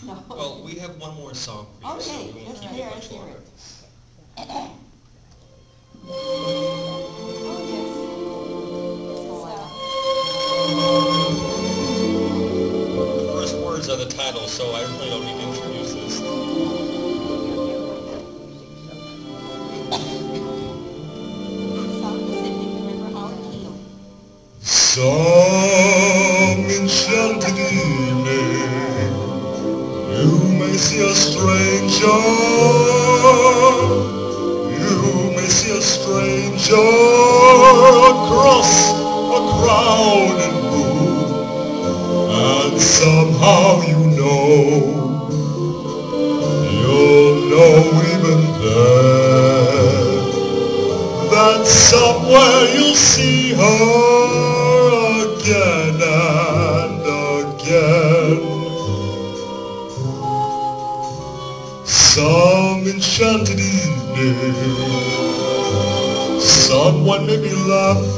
No. Well, we have one more song for you, so Okay, we won't let's keep hear it it, much let's hear longer. it. Oh, The first words are the title, so I really don't need to introduce this. South Pacific, remember Howard Keel. Some enchanted evening, you may see a stranger. You may see a stranger across a crowded room, and somehow you'll know even then, that somewhere you'll see her again and again. Some enchanted evening, someone may be laughing,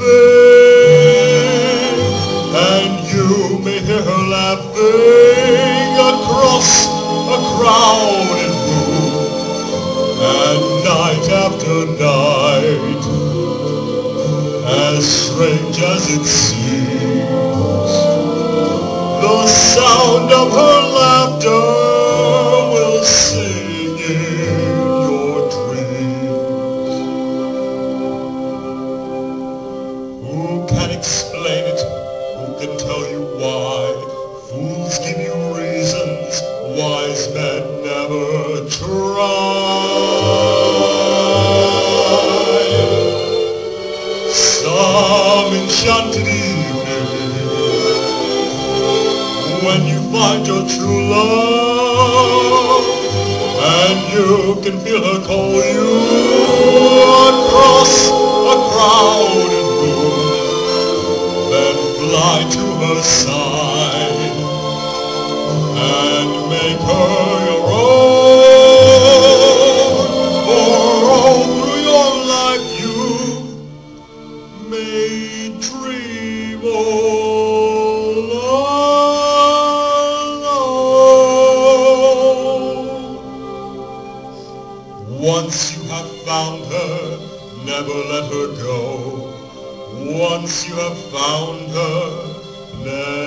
and you may hear her laughing across a crowded room, and night after night, as strange as it seems, the sound of her laughter will sing in your dreams. Who can explain it? Who can tell you why? Fools give you reasons, wise men never try. Some enchanted evening, when you find your true love, and you can feel her call you across a crowded room, then fly to her side and make her your own. For all through your life you may dream all alone. Once you have found her, never let her go. Once you have found her, never